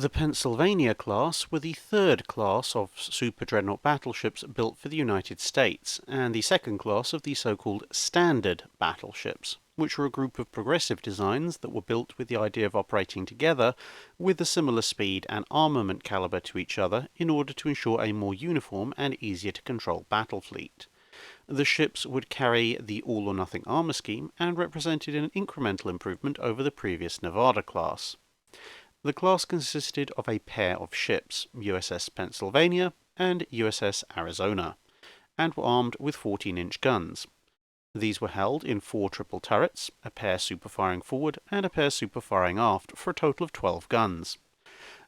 The Pennsylvania class were the third class of super dreadnought battleships built for the United States, and the second class of the so-called standard battleships, which were a group of progressive designs that were built with the idea of operating together with a similar speed and armament caliber to each other in order to ensure a more uniform and easier to control battle fleet. The ships would carry the all-or-nothing armor scheme and represented an incremental improvement over the previous Nevada class. The class consisted of a pair of ships, USS Pennsylvania and USS Arizona, and were armed with 14-inch guns. These were held in 4 triple turrets, a pair super-firing forward and a pair super-firing aft, for a total of 12 guns.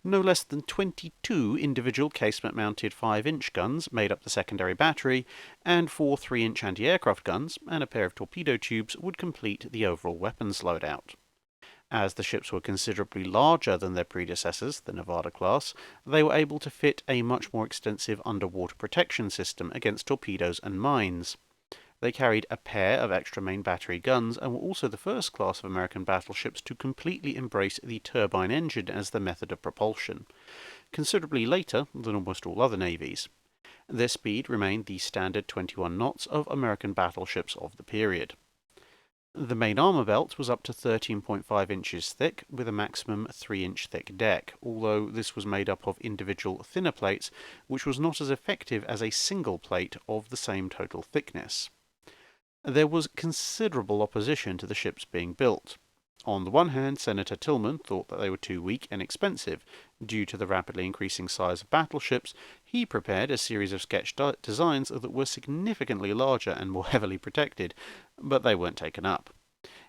No less than 22 individual casement-mounted 5-inch guns made up the secondary battery, and 4 3-inch anti-aircraft guns and a pair of torpedo tubes would complete the overall weapons loadout. As the ships were considerably larger than their predecessors, the Nevada class, they were able to fit a much more extensive underwater protection system against torpedoes and mines. They carried a pair of extra main battery guns and were also the first class of American battleships to completely embrace the turbine engine as their method of propulsion, considerably later than almost all other navies. Their speed remained the standard 21 knots of American battleships of the period. The main armour belt was up to 13.5 inches thick, with a maximum 3-inch thick deck, although this was made up of individual thinner plates, which was not as effective as a single plate of the same total thickness. There was considerable opposition to the ships being built. On the one hand, Senator Tillman thought that they were too weak and expensive. Due to the rapidly increasing size of battleships, he prepared a series of sketch designs that were significantly larger and more heavily protected, but they weren't taken up.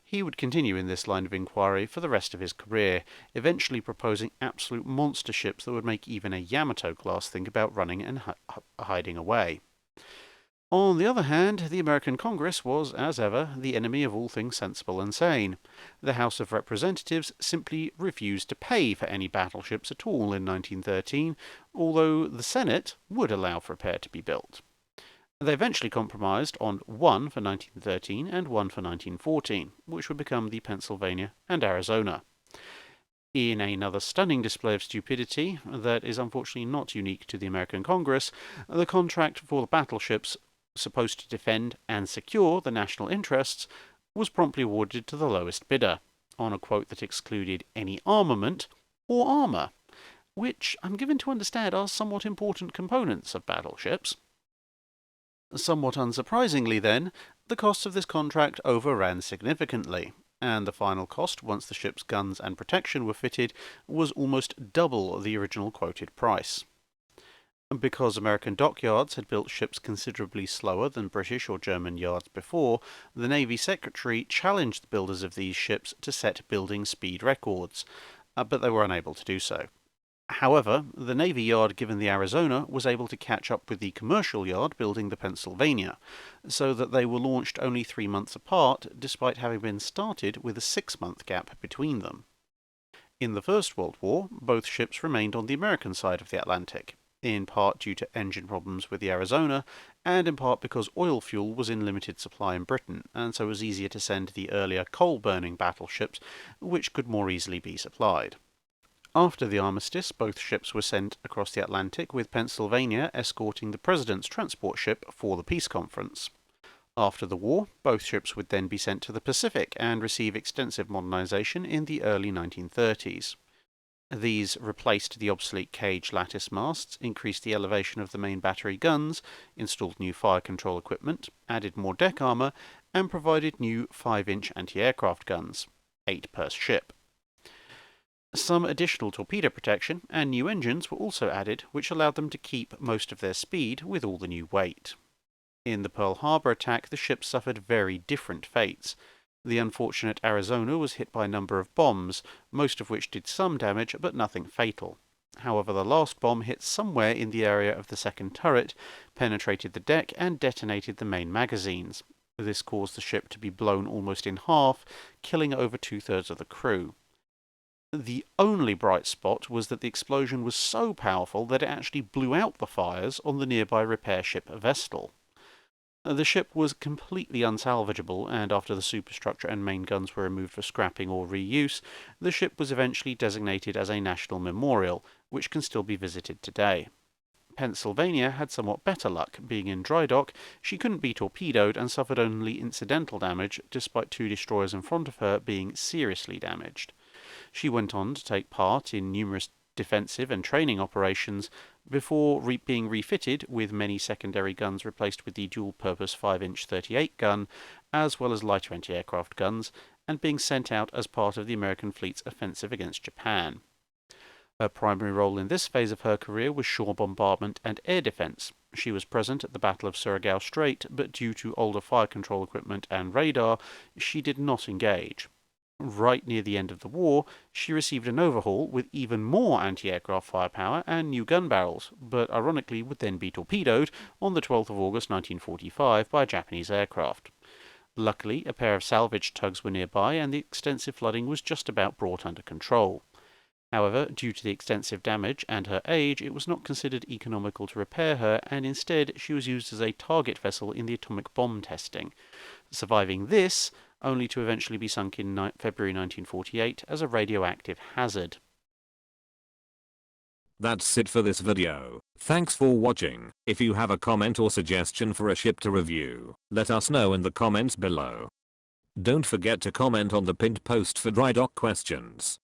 He would continue in this line of inquiry for the rest of his career, eventually proposing absolute monster ships that would make even a Yamato class think about running and hiding away. On the other hand, the American Congress was, as ever, the enemy of all things sensible and sane. The House of Representatives simply refused to pay for any battleships at all in 1913, although the Senate would allow for a pair to be built. They eventually compromised on one for 1913 and one for 1914, which would become the Pennsylvania and Arizona. In another stunning display of stupidity that is unfortunately not unique to the American Congress, the contract for the battleships supposed to defend and secure the national interests was promptly awarded to the lowest bidder, on a quote that excluded any armament or armour, which I'm given to understand are somewhat important components of battleships. Somewhat unsurprisingly, then, the cost of this contract overran significantly, and the final cost, once the ship's guns and protection were fitted, was almost double the original quoted price. Because American dockyards had built ships considerably slower than British or German yards before, the Navy Secretary challenged the builders of these ships to set building speed records, but they were unable to do so. However, the Navy yard given the Arizona was able to catch up with the commercial yard building the Pennsylvania, so that they were launched only 3 months apart, despite having been started with a 6-month gap between them. In the First World War, both ships remained on the American side of the Atlantic, in part due to engine problems with the Arizona, and in part because oil fuel was in limited supply in Britain, and so it was easier to send the earlier coal-burning battleships, which could more easily be supplied. After the armistice, both ships were sent across the Atlantic, with Pennsylvania escorting the President's transport ship for the peace conference. After the war, both ships would then be sent to the Pacific and receive extensive modernization in the early 1930s. These replaced the obsolete cage lattice masts, increased the elevation of the main battery guns, installed new fire control equipment, added more deck armour, and provided new 5-inch anti-aircraft guns, 8 per ship. Some additional torpedo protection and new engines were also added, which allowed them to keep most of their speed with all the new weight. In the Pearl Harbor attack, the ships suffered very different fates. The unfortunate Arizona was hit by a number of bombs, most of which did some damage, but nothing fatal. However, the last bomb hit somewhere in the area of the second turret, penetrated the deck, and detonated the main magazines. This caused the ship to be blown almost in half, killing over 2/3 of the crew. The only bright spot was that the explosion was so powerful that it actually blew out the fires on the nearby repair ship Vestal. The ship was completely unsalvageable, and after the superstructure and main guns were removed for scrapping or reuse, the ship was eventually designated as a national memorial, which can still be visited today. Pennsylvania had somewhat better luck. Being in dry dock, she couldn't be torpedoed and suffered only incidental damage, despite 2 destroyers in front of her being seriously damaged. She went on to take part in numerous defensive and training operations before being refitted, with many secondary guns replaced with the dual-purpose 5-inch 38 gun, as well as lighter anti-aircraft guns, and being sent out as part of the American fleet's offensive against Japan. Her primary role in this phase of her career was shore bombardment and air defense. She was present at the Battle of Surigao Strait, but due to older fire control equipment and radar, she did not engage. Right near the end of the war, she received an overhaul with even more anti-aircraft firepower and new gun barrels, but ironically would then be torpedoed on the 12th of August 1945 by a Japanese aircraft. Luckily, a pair of salvage tugs were nearby, and the extensive flooding was just about brought under control. However, due to the extensive damage and her age, it was not considered economical to repair her, and instead she was used as a target vessel in the atomic bomb testing, surviving this only to eventually be sunk in February 1948 as a radioactive hazard. That's it for this video. Thanks for watching. If you have a comment or suggestion for a ship to review, let us know in the comments below. Don't forget to comment on the pinned post for dry dock questions.